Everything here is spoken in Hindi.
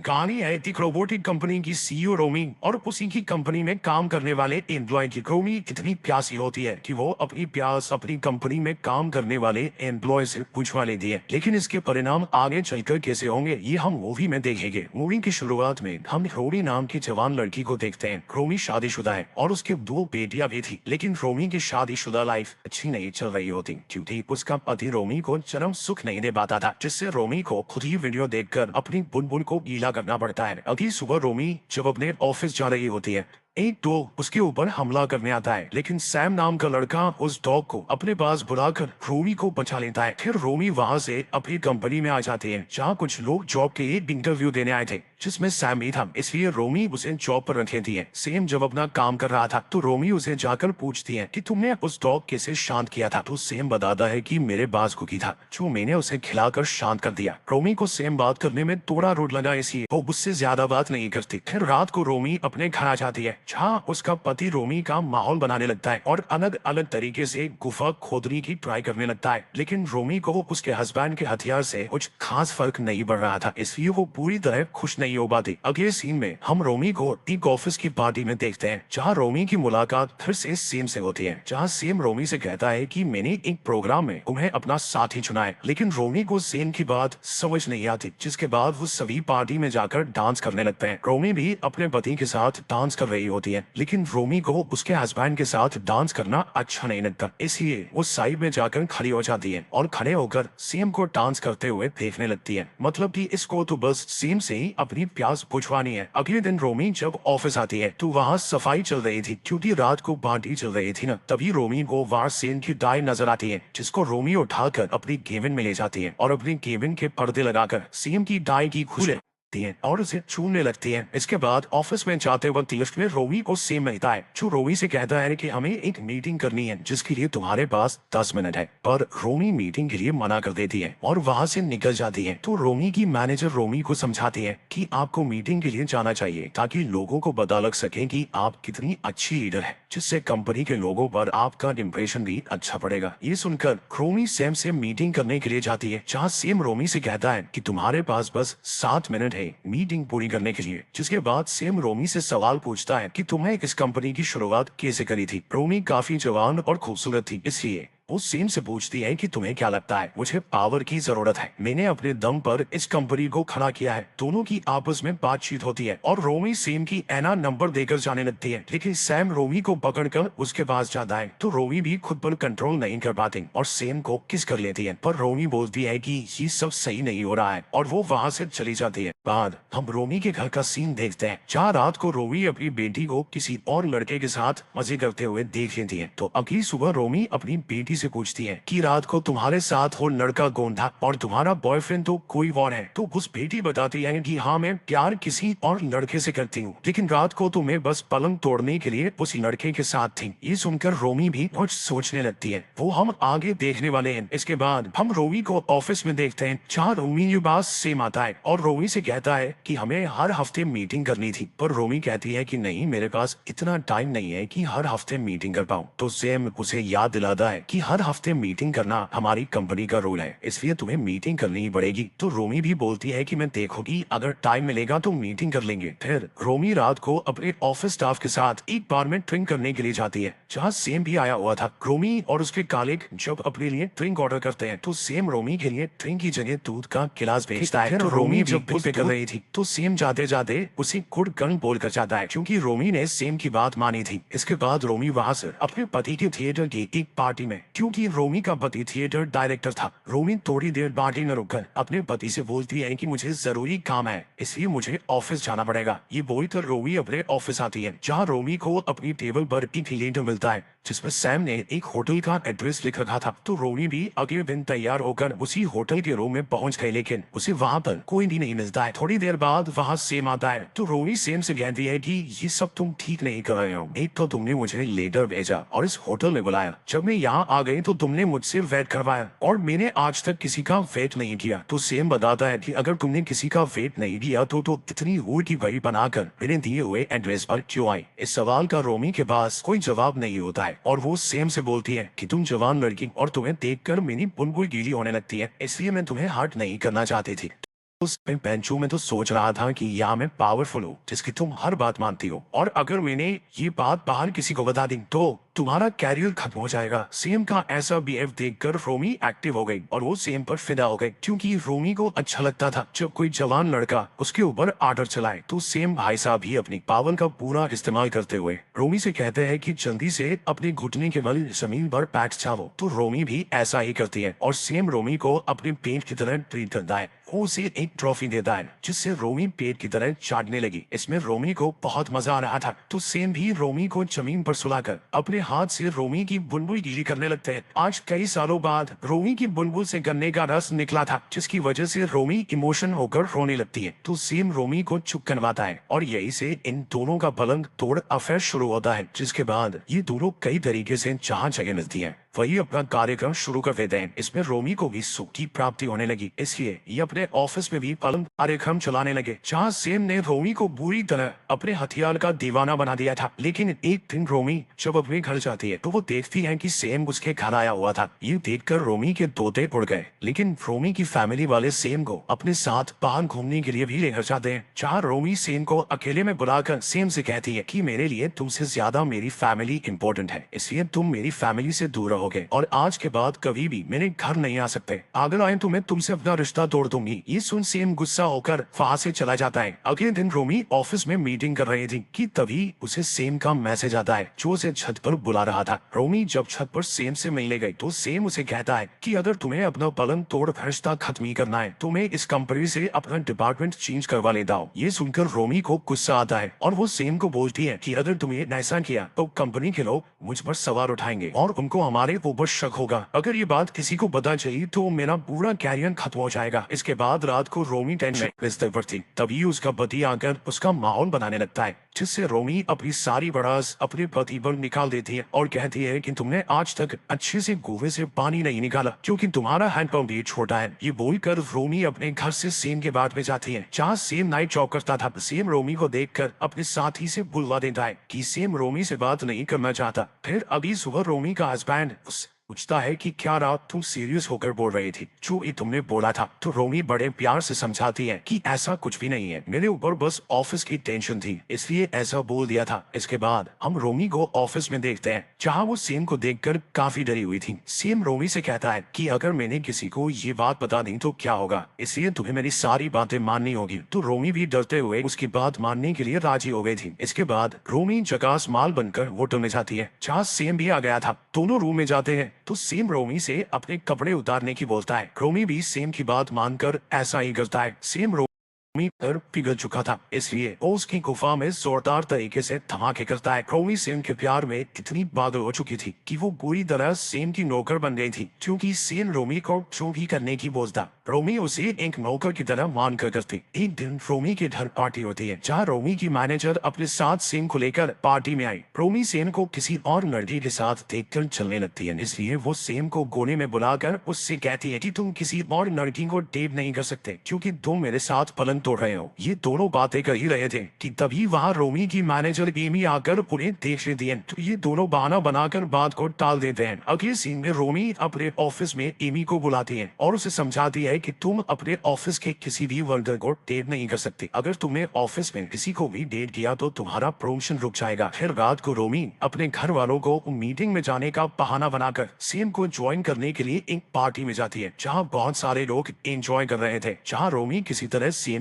कहानी है एक रोबोटिक कंपनी की सीईओ रोमी और उसी की कंपनी में काम करने वाले एम्प्लॉय की। रोमी इतनी प्यासी होती है कि वो अपनी प्यास अपनी कंपनी में काम करने वाले एम्प्लॉय से पूछवा लेती है, लेकिन इसके परिणाम आगे चलकर कैसे होंगे ये हम मूवी में देखेंगे। मूवी की शुरुआत में हम रोमी नाम की जवान लड़की को देखते हैं। रोमी शादीशुदा है और उसके 2 बेटियां भी थी, लेकिन रोमी की शादीशुदा लाइफ अच्छी नहीं चल रही होती क्योंकि उसका पति रोमी को चरम सुख नहीं दे पाता था, जिससे रोमी को खुद ही वीडियो देखकर अपनी बुनबुन को गीला करना पड़ता है। अगली सुबह रोमी जब अपने ऑफिस जा रही होती है, एक डॉग उसके ऊपर हमला करने आता है, लेकिन सैम नाम का लड़का उस डॉग को अपने पास बुलाकर रोमी को बचा लेता है। फिर रोमी वहां से अपनी कंपनी में आ जाती है जहां कुछ लोग जॉब के एक इंटरव्यू देने आए थे, जिसमें सैम भी था, इसलिए रोमी उसे जॉब पर रख देती है। सैम जब अपना काम कर रहा था तो रोमी उसे जाकर पूछती है कि तुमने उस डॉग कैसे शांत किया था, तो सैम बताता है कि मेरे पास कुकी था जो मैंने उसे खिलाकर शांत कर दिया। रोमी को सैम बात करने में थोड़ा रुट लगा, इसलिए वो उससे ज्यादा बात नहीं करती। फिर रात को रोमी अपने घर आ जाती है जहाँ उसका पति रोमी का माहौल बनाने लगता है और अलग अलग तरीके से गुफा खोदने की ट्राई करने लगता है, लेकिन रोमी को उसके हस्बैंड के हथियार से कुछ खास फर्क नहीं पड़ रहा था, इसलिए वो पूरी तरह खुश नहीं हो पाती। अगले सीन में हम रोमी को एक ऑफिस की पार्टी में देखते हैं जहाँ रोमी की मुलाकात फिर से सेम से होती है, जहाँ सेम रोमी से कहता है कि मैंने एक प्रोग्राम में तुम्हें अपना साथी चुना है, लेकिन रोमी को सेम की बात समझ नहीं आती, जिसके बाद वो सभी पार्टी में जाकर डांस करने लगते हैं। रोमी भी अपने पति के साथ डांस कर रही होती है, लेकिन रोमी को उसके हस्बैंड के साथ डांस करना अच्छा नहीं लगता, इसलिए वो साइड में जाकर खड़ी हो जाती है और खड़े होकर सेम को डांस करते हुए देखने लगती है। मतलब कि इसको तो बस सेम से ही अपनी प्यास बुझवानी है। अगले दिन रोमी जब ऑफिस आती है तो वहाँ सफाई चल रही थी क्योंकि रात को पार्टी चल रही थी ना, तभी रोमी को वहाँ सेम की डाई नजर आती है, जिसको रोमी उठाकर अपनी केबिन में ले जाती है और अपनी केबिन के पर्दे लगाकर सेम की डाई की खुले है और उसे छूने लगती है। इसके बाद ऑफिस में जाते वक्त लिफ्ट में रोमी को सेम मिलता है, जो रोमी से कहता है कि हमें एक मीटिंग करनी है जिसके लिए तुम्हारे पास 10 मिनट है, पर रोमी मीटिंग के लिए मना कर देती है और वहां से निकल जाती है। तो रोमी की मैनेजर रोमी को समझाती है कि आपको मीटिंग के लिए जाना चाहिए ताकि लोगों को पता लग सके कि आप कितनी अच्छी लीडर है, जिससे कंपनी के लोगों पर आपका इंप्रेशन भी अच्छा पड़ेगा। ये सुनकर रोमी सेम से मीटिंग करने के लिए जाती है, जहाँ सेम रोमी से कहता है कि तुम्हारे पास बस 7 मिनट मीटिंग पूरी करने के लिए। जिसके बाद सेम रोमी से सवाल पूछता है कि तुम्हें इस कंपनी की शुरुआत कैसे करी थी। रोमी काफी जवान और खूबसूरत थी, इसलिए वो सेम से पूछती है कि तुम्हें क्या लगता है, मुझे पावर की जरूरत है, मैंने अपने दम पर इस कंपनी को खड़ा किया है। दोनों की आपस में बातचीत होती है और रोमी सेम की एना नंबर देकर जाने लगती है, लेकिन सैम रोमी को पकड़कर उसके पास जाता है तो रोमी भी खुद पर कंट्रोल नहीं कर पाती और सेम को किस कर लेती है, पर रोमी बोलती है कि ये सब सही नहीं हो रहा है और वो वहां से चली जाती है। बाद हम रोमी के घर का सीन देखते हैं जहाँ रात को रोमी अपनी बेटी को किसी और लड़के के साथ मजे करते हुए देख लेती है। तो अगली सुबह रोमी अपनी बेटी से पूछती है कि रात को तुम्हारे साथ वो लड़का कौन था और तुम्हारा बॉयफ्रेंड तो कोई और है। तो उस बेटी बताती है कि हाँ, मैं प्यार किसी और लड़के से करती हूँ, लेकिन रात को तुम्हें बस पलंग तोड़ने के लिए उस लड़के के साथ थी। ये सुनकर रोमी भी कुछ सोचने लगती है, वो हम आगे देखने वाले हैं। इसके बाद हम रोमी को ऑफिस में देखते हैं जहाँ रोमी के पास सेम आता है और रोमी से कहता है कि हमें हर हफ्ते मीटिंग करनी थी, पर रोमी कहती है कि नहीं, मेरे पास इतना टाइम नहीं है कि हर हफ्ते मीटिंग कर पाऊँ। तो सेम उसे याद दिलाता है कि हर हफ्ते मीटिंग करना हमारी कंपनी का रूल है, इसलिए तुम्हें मीटिंग करनी ही पड़ेगी। तो रोमी भी बोलती है कि मैं देखूंगी, अगर टाइम मिलेगा तो मीटिंग कर लेंगे। फिर रोमी रात को अपने ऑफिस स्टाफ के साथ एक बार में ड्रिंक करने के लिए जाती है जहाँ सेम भी आया हुआ था। रोमी और उसके कलीग जब अपने लिए ड्रिंक ऑर्डर करते हैं तो सेम रोमी के लिए ड्रिंक की जगह दूध का गिलास भेजता है। तो रोमी जब बिल पे कर रही थी तो सेम जाते जाते उसे गुड गर्ल बोल कर जाता है क्योंकि रोमी ने सेम की बात मानी थी। इसके बाद रोमी वहां से अपने पति के थिएटर की एक पार्टी में, क्योंकि रोमी का पति थिएटर डायरेक्टर था, रोमी थोड़ी देर पार्टी में रुककर अपने पति से बोलती है कि मुझे जरूरी काम है, इसलिए मुझे ऑफिस जाना पड़ेगा। ये बोलकर रोमी अपने ऑफिस आती है जहाँ रोमी को अपनी टेबल पर एक लेटर मिलता है जिसमें सैम ने एक होटल का एड्रेस लिख रखा था। तो रोमी भी अगले दिन तैयार होकर उसी होटल के रूम में पहुंच गई, लेकिन उसे वहां पर कोई भी नहीं मिलता है। थोड़ी देर बाद वहां सेम आता है तो रोमी सेम से कहती है कि ये सब तुम ठीक नहीं कर रहे हो, एक तो तुमने मुझे लेटर भेजा और इस होटल में बुलाया, जब मैं यहाँ आ गई तो तुमने मुझसे वेट करवाया और मैंने आज तक किसी का वेट नहीं किया। तो सेम बताता है कि अगर तुमने किसी का वेट नहीं किया तो इतनी हुई की वही बनाकर मेरे दिए हुए एड्रेस पर क्यों आई। इस सवाल का रोमी के पास कोई जवाब नहीं होता है और वो सेम से बोलती है कि तुम जवान लड़की और तुम्हें देखकर मेरी बुलबुल गीली होने लगती है, इसलिए मैं तुम्हें हर्ट नहीं करना चाहती थी। उस बेंचों में तो सोच रहा था कि या मैं पावरफुल हूँ जिसकी तुम हर बात मानती हो, और अगर मैंने ये बात बाहर किसी को बता दी तो तुम्हारा कैरियर खत्म हो जाएगा। सेम का ऐसा बिहेव देखकर रोमी एक्टिव हो गई और वो सेम पर फिदा हो गई, क्योंकि रोमी को अच्छा लगता था जब कोई जवान लड़का उसके ऊपर आर्डर चलाए। तो सेम भाई साहब भी अपनी पावर का पूरा इस्तेमाल करते हुए रोमी से कहते हैं कि जल्दी से अपने घुटने के बल जमीन पर बैठ जाओ। तो रोमी भी ऐसा ही करती है और सेम रोमी को अपने पेट की तरह ट्रीट करता है। वो उसे एक ट्रॉफी देता है जिससे रोमी पेट की तरह चाटने लगी। इसमें रोमी को बहुत मजा आ रहा था। तो सेम भी रोमी को जमीन पर सुलाकर अपने हाथ से रोमी की बुलबुल गीली करने लगते हैं। आज कई सालों बाद रोमी की बुलबुल से गन्ने का रस निकला था, जिसकी वजह से रोमी इमोशन होकर रोने लगती है। तो सेम रोमी को चुप करवाता है और यही से इन दोनों का पलंग तोड़ अफेयर शुरू होता है, जिसके बाद ये दोनों कई तरीके से जहाँ जगह मिलती है वही अपना कार्यक्रम शुरू कर देते हैं। इसमें रोमी को भी सुख की प्राप्ति होने लगी, इसलिए ये अपने ऑफिस में भी पलंग कार्यक्रम चलाने लगे, जहाँ सेम ने रोमी को बुरी तरह अपने हथियार का दीवाना बना दिया था। लेकिन एक दिन रोमी जब अपने घर जाती है तो वो देखती है कि सेम उसके घर आया हुआ था। ये देखकर रोमी के तोते उड़ गए, लेकिन रोमी की फैमिली वाले सेम को अपने साथ बाहर घूमने के लिए भी लेकर जाते हैं, जहाँ रोमी सेम को अकेले में बुलाकर सेम से कहती है कि मेरे लिए तुमसे ज्यादा मेरी फैमिली इंपॉर्टेंट है, इसलिए तुम मेरी फैमिली से दूर रहोगे और आज के बाद कभी भी मेरे घर नहीं आ सकते। अगर आए तो मैं तुमसे अपना रिश्ता तोड़ दूंगी। ये सुन सेम गुस्सा होकर वहां से चला जाता है। अगले दिन रोमी ऑफिस में मीटिंग कर रही थी कि तभी उसे सेम का मैसेज आता है जो उसे छत पर बुला रहा था। रोमी जब छत पर सेम से मिलने गई तो सेम उसे कहता है कि अगर तुम्हें अपना पलंग तोड़ रिश्ता खत्म ही करना है तो मैं इस कंपनी से अपना डिपार्टमेंट चेंज करवा लेता हूँ। ये सुनकर रोमी को गुस्सा आता है और वो सेम को बोलती है कि अगर तुमने ऐसा किया तो कंपनी के लोग मुझ पर सवाल उठाएंगे और उनको हमारे ऊपर शक होगा। अगर ये बात किसी को पता चली तो मेरा पूरा कैरियर खत्म हो जाएगा। इसके बाद रात को रोमी टेंशन बिस्तर पर थी, तभी उसका पति आकर उसका माहौल बनाने लगता है, जिससे रोमी अपनी सारी बड़ास अपने पति पर निकाल देती है और कहती है कि तुमने आज तक अच्छे से कुएं से पानी नहीं निकाला क्योंकि तुम्हारा हैंडपंप भी छोटा है। ये बोलकर रोमी अपने घर से सेम के बाद में जाती है, जहाँ सेम नाइट जॉब करता था। सेम रोमी को देखकर अपने साथी से बुलवा देता है कि सेम रोमी से बात नहीं करना चाहता। फिर अभी सुबह रोमी का हस्बैंड पूछता है कि क्या रात तुम सीरियस होकर बोल रही थी, जो ये तुमने बोला था। तो रोमी बड़े प्यार से समझाती है कि ऐसा कुछ भी नहीं है, मेरे ऊपर बस ऑफिस की टेंशन थी इसलिए ऐसा बोल दिया था। इसके बाद हम रोमी को ऑफिस में देखते हैं, जहाँ वो सेम को देखकर काफी डरी हुई थी। सेम रोमी से कहता है कि अगर मैंने किसी को ये बात बता दी तो क्या होगा, इसलिए तुम्हें मेरी सारी बातें माननी होगी। तो रोमी भी डरते हुए उसकी बात मानने के लिए राजी हो गई थी। इसके बाद रोमी जगास माल बनकर होटल में जाती है, जहाँ सेम भी आ गया था। दोनों रूम में जाते हैं तो सेम रोमी से अपने कपड़े उतारने की बोलता है। रोमी भी सेम की बात मानकर ऐसा ही करता है। सेम रोमी पर पिघल चुका था, इसलिए वो उसकी गुफा में जोरदार तरीके से धमाके करता है। रोमी सेम के प्यार में इतनी पागल हो चुकी थी कि वो पूरी तरह सेम की नौकर बन गई थी, क्योंकि सेम रोमी को जो भी करने की बोलता रोमी उसे एक नौकर की तरह मान कर करती। एक दिन रोमी के घर पार्टी होती है, जहाँ रोमी की मैनेजर अपने साथ सेम को लेकर पार्टी में आई। रोमी सेम को किसी और लड़की के साथ देखकर चलने लगती है, इसलिए वो सेम को कोने में बुलाकर उससे कहती है कि तुम किसी और लड़की को डेट नहीं कर सकते क्योंकि तुम मेरे साथ पलंग तोड़ रहे हो। ये दोनों बातें कर ही रहे थे कि तभी वहाँ रोमी की मैनेजर एमी आकर उन्हें देख लेती है। तो ये दोनों बहाना बनाकर बात को टाल देते हैं। अगले सीन में रोमी अपने ऑफिस में एमी को बुलाती है और उसे समझाती है कि तुम अपने ऑफिस के किसी भी वर्कर को डेट नहीं कर सकते। अगर तुमने ऑफिस में किसी को भी डेट किया तो तुम्हारा प्रमोशन रुक जाएगा। फिर रात को रोमी अपने घर वालों को मीटिंग में जाने का बहाना बनाकर सेम को ज्वाइन करने के लिए एक पार्टी में जाती है, जहाँ बहुत सारे लोग एंजॉय कर रहे थे, जहाँ रोमी किसी तरह सेम